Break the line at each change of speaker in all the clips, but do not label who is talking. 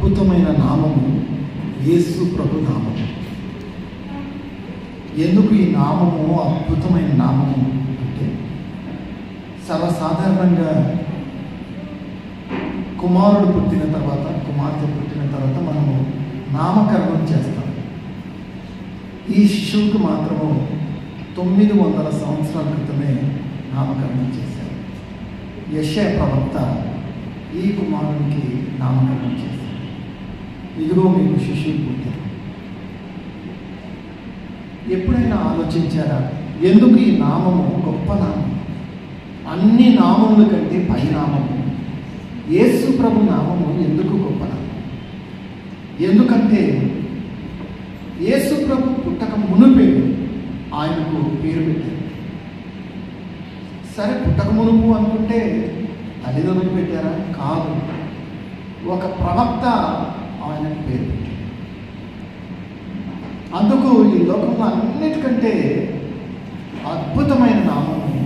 అద్భుతమైన నామము యేసు ప్రభు నామము. ఎందుకు ఈ నామము అద్భుతమైన నామము అంటే, సర్వసాధారణంగా కుమారుడు పుట్టిన తర్వాత, కుమార్తె పుట్టిన తర్వాత మనము నామకరణం చేస్తాం. ఈ శిశువుకు మాత్రము 900 సంవత్సరాల క్రితమే నామకరణం చేశారు. యెషయా ప్రవక్త ఈ కుమారునికి నామకరణం చేశారు. ఇదిగో మీకు శిశువు పుట్టారు. ఎప్పుడైనా ఆలోచించారా, ఎందుకు ఈ నామము గొప్ప నామం? అన్ని నామముల కంటే పై నామము యేసు ప్రభు నామము ఎందుకు గొప్ప నామం? ఎందుకంటే యేసు ప్రభు పుట్టక మునుపే ఆయనకు పేరు పెట్టారు. సరే, పుట్టక మునుపు అనుకుంటే తల్లిదండ్రులు పెట్టారా? కాదు, ఒక ప్రవక్త ఆయనకు పేరు పెట్టారు. అందుకు ఈ లోకంలో అన్నిటికంటే అద్భుతమైన నామము,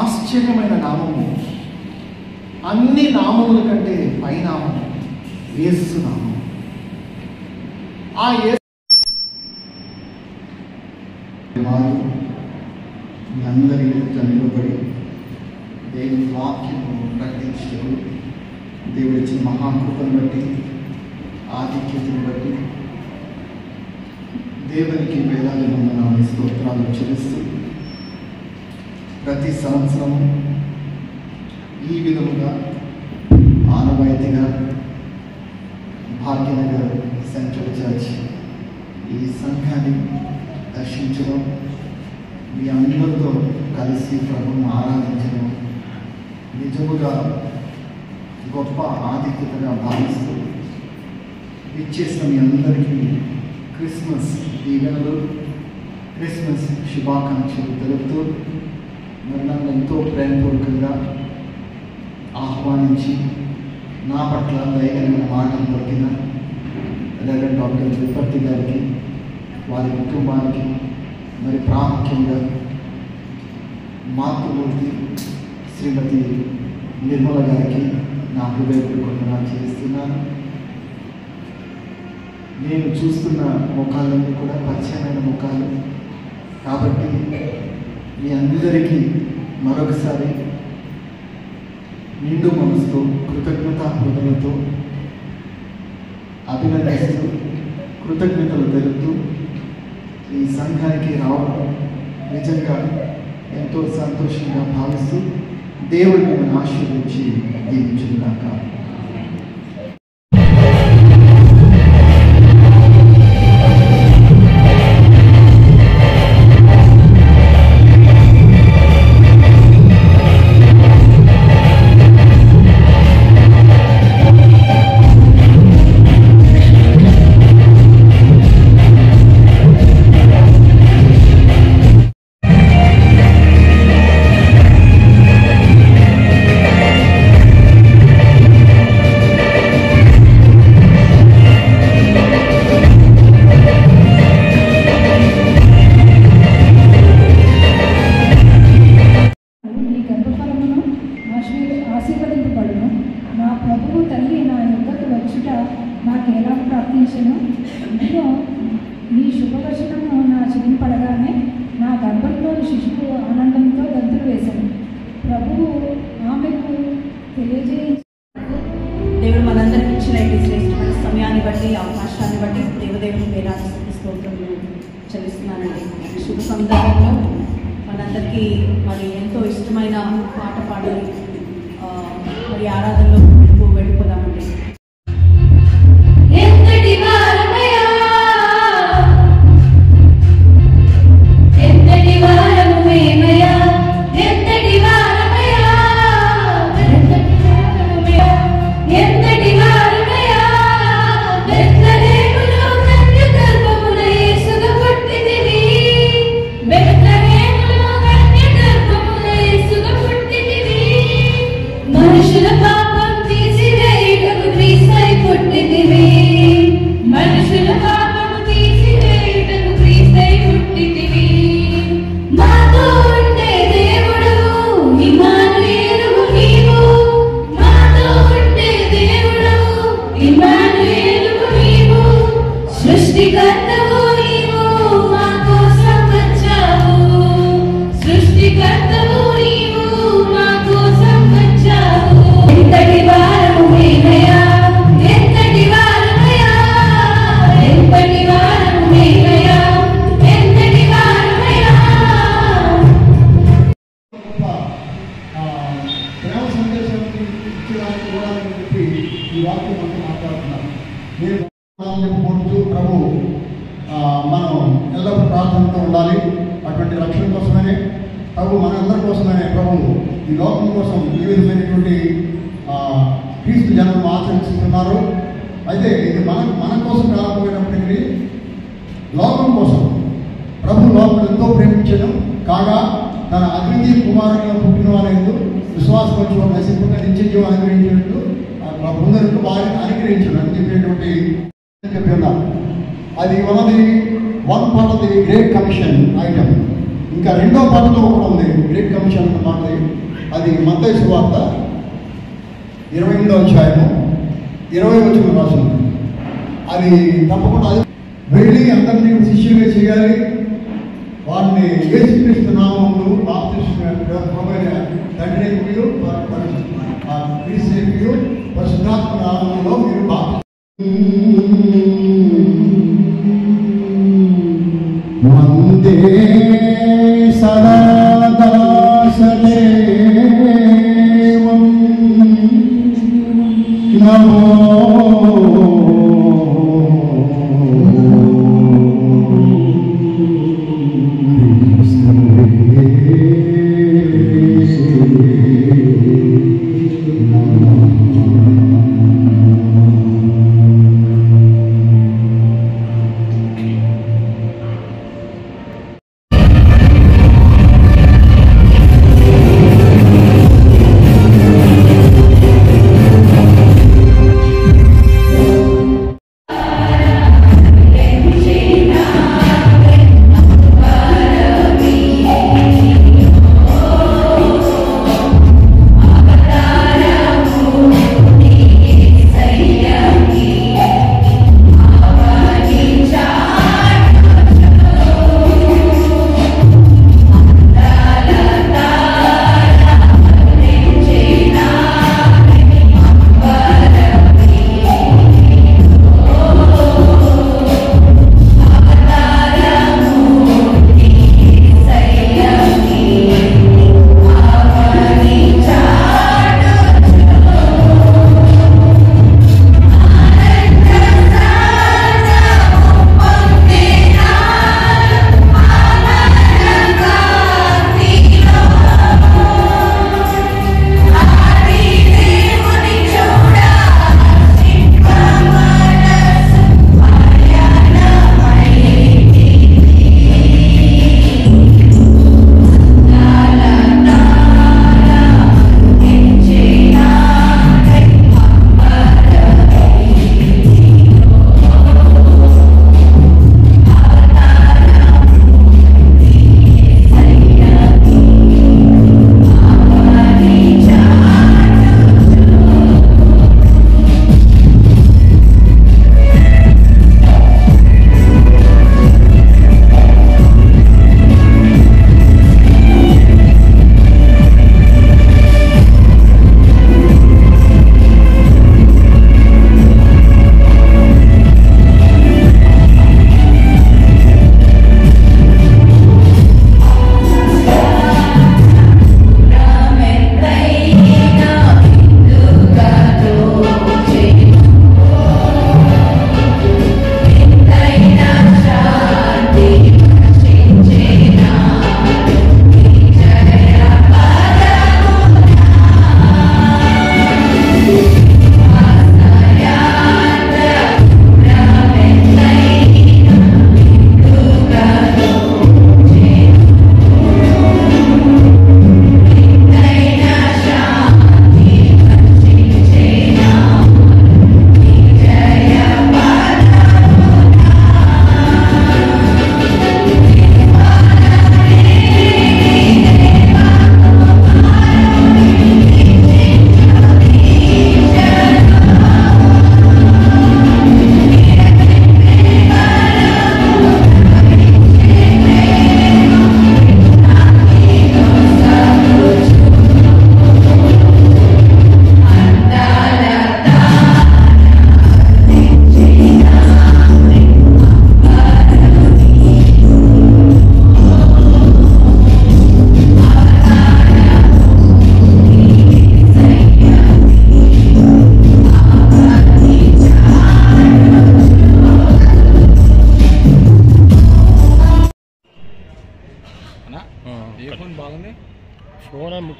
ఆశ్చర్యమైన నామము, అన్ని నామముల కంటే పై నామము యేసు నామము. ఆ యేసు మీ అందరి నిలబడి దేవుని వాక్యము ప్రకటించడం, దేవుడి ఇచ్చిన మహాకృపను బట్టి, ఆధిక్యతను బట్టి దేవునికి వేలాది వందనాలు స్తోత్రాలు చెల్లిస్తూ, ప్రతి సంవత్సరము ఈ విధముగా ఆనవాయితీగా భాగ్యనగర్ సెంట్రల్ చర్చ్ ఈ సంఘాన్ని దర్శించడం, మీ అందరితో కలిసి ప్రభువును ఆరాధించడం నిజముగా గొప్ప ఆధిక్యతగా భావిస్తూ, ఇచ్చేసిన మీ అందరికీ క్రిస్మస్ దీవెనలు, క్రిస్మస్ శుభాకాంక్షలు తెలుపుతూ, మరి నన్ను ఎంతో ప్రేమపూర్వకంగా ఆహ్వానించి నా పట్ల దయగలిగిన మాటలు పట్టిన రెవరెండ్ డాక్టర్ విపత్తి గారికి, వారి కుటుంబానికి, మరి ప్రాముఖ్యంగా మాతృమూర్తి శ్రీమతి నిర్మల గారికి నా హృదయపూర్వకంగా చేస్తున్నాను. నేను చూస్తున్న ముఖాలన్నీ కూడా పరిచయమైన ముఖాలు కాబట్టి మీ అందరికీ మరొకసారి నిండు మనసుతో, కృతజ్ఞతా హృదయంతో అభినందిస్తూ, కృతజ్ఞతలు తెలుపుతూ, ఈ సంఘానికి రావడం నిజంగా ఎంతో సంతోషంగా భావిస్తూ, దేవుడు మిమ్మల్ని ఆశీర్వదించి దీవించుగాక.
దేవుడు మనందరికి ఇచ్చిన ఈ శ్రేష్టమైన సమయాన్ని బట్టి, అవకాశాన్ని బట్టి దేవదేవుని వేలాది స్తోత్రములు చెల్లిస్తున్నానండి. శుభ సందర్భంలో మనందరికీ మరి ఎంతో ఇష్టమైన పాట పాడి మరి ఆరాధనలో వెళ్ళిపోదామండి.
మనుషుల పాపం ఈ వాక్యం మనం మాట్లాడుతున్నాను. మీరు పొందుతూ ప్రభు మనం ఎల్లప్పుడూ ప్రార్థనతో ఉండాలి. అటువంటి రక్షణ కోసమనే ప్రభు మనందరి కోసమనే ప్రభు ఈ లోకం కోసం ఈ విధమైనటువంటి క్రీస్తు జన్మను ఆచరిస్తున్నారు. అయితే ఇది మన కోసం కాకపోయినప్పటికీ లోకం కోసం ప్రభు లోకం ఎంతో ప్రేమించడం కాగా తన అద్వితీయ కుమారుడిగా పుట్టిన వారు విశ్వాసం వచ్చి నశింపుగా నిత్య జీవం అనుగ్రహించినట్టు ప్రభువులకు వారిని అనుగ్రహించడం అని చెప్పేటువంటి చెప్పి ఉన్నారు. అది one part of the great commission item. ఇంకా రెండో పార్ట్తో కూడా ఉంది గ్రేట్ కమిషన్ అన్నమాట. అది మత్తయి సువార్త 28వ అధ్యాయము 20వ వచనం రాసింది. అది తప్పకుండా అది వెళ్ళి అందరినీ శిష్యులుగా చేయాలి. వారిని యేసుక్రీస్తు నామములో బాప్తిస్మం తండ్రి క్రీస్తు పరిశుద్ధాత్మ నామములో మీరు వందే సదాదాసదేవం నమో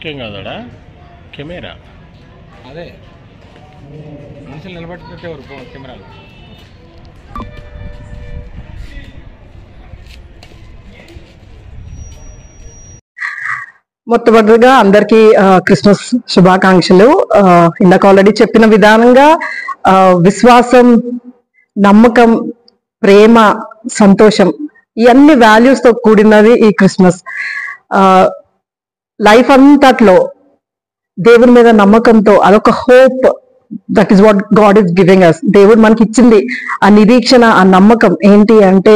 ఇంకేం కాదాడా కెమెరా
అదే మనుషులు నిలబెట్టినట్టు కెమెరాలు.
మొట్టమొదటిగా అందరికీ క్రిస్మస్ శుభాకాంక్షలు. ఇందాక ఆల్రెడీ చెప్పిన విధానంగా విశ్వాసం, నమ్మకం, ప్రేమ, సంతోషం ఈ అన్ని వాల్యూస్ తో కూడినది ఈ క్రిస్మస్. లైఫ్ అంతట్లో దేవుని మీద నమ్మకంతో అదొక hope, that is what God is giving us. దేవుడు మనకి ఇచ్చింది ఆ నిరీక్షణ, ఆ నమ్మకం ఏంటి అంటే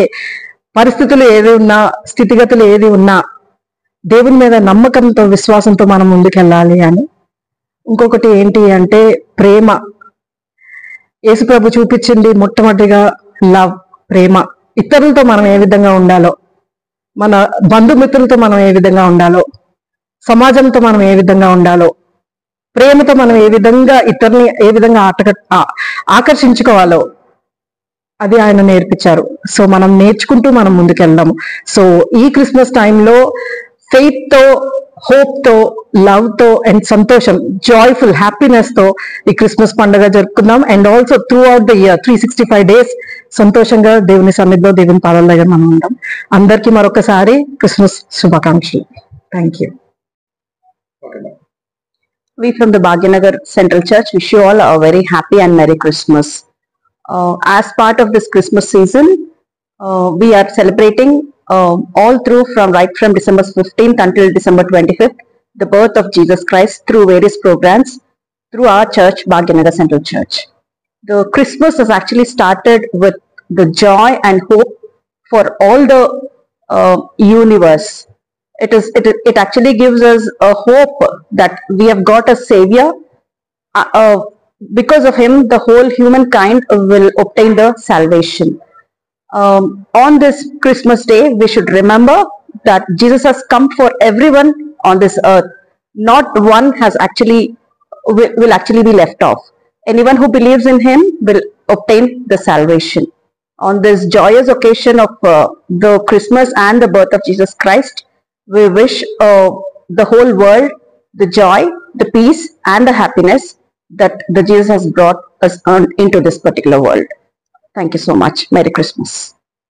పరిస్థితులు ఏది ఉన్నా, స్థితిగతులు ఏది ఉన్నా దేవుని మీద నమ్మకంతో, విశ్వాసంతో మనం ముందుకెళ్ళాలి అని. ఇంకొకటి ఏంటి అంటే ప్రేమ. యేసుప్రభు చూపించింది మొట్టమొదటిగా లవ్, ప్రేమ. ఇతరులతో మనం ఏ విధంగా ఉండాలో, మన బంధుమిత్రులతో మనం ఏ విధంగా ఉండాలో, సమాజంతో మనం ఏ విధంగా ఉండాలో, ప్రేమతో మనం ఏ విధంగా ఇతరుని ఏ విధంగా ఆకర్షించుకోవాలో అది ఆయన నేర్పించారు. సో మనం నేర్చుకుంటూ మనం ముందుకెళ్దాము. సో ఈ క్రిస్మస్ టైంలో ఫెయిత్ తో, హోప్ తో, లవ్ తో అండ్ సంతోషం, జాయ్ఫుల్ హ్యాపీనెస్ తో ఈ క్రిస్మస్ పండుగ జరుపుకుందాం. And also throughout the year 365 days సంతోషంగా దేవుని సన్నిధిలో, దేవుని పాదాల దగ్గర మనం ఉంటాం. అందరికీ మరొకసారి క్రిస్మస్ శుభాకాంక్షలు. Thank you.
We from the Bhagyanagar Central Church wish you all a very happy and Merry Christmas. As part of this Christmas season, we are celebrating all through right from December 15th until December 25th, the birth of Jesus Christ through various programs through our church, Bhagyanagar Central Church. The Christmas has actually started with the joy and hope for all the universe. It actually gives us a hope that we have got a savior. Because of him, the whole humankind will obtain the salvation. On this Christmas day, we should remember that Jesus has come for everyone on this earth. Not one will actually be left off. Anyone who believes in him will obtain the salvation. On this joyous occasion of the Christmas and the birth of Jesus Christ, we wish the whole world the joy, the peace and the happiness that the Jesus has brought us into this particular world. Thank you so much. Merry Christmas.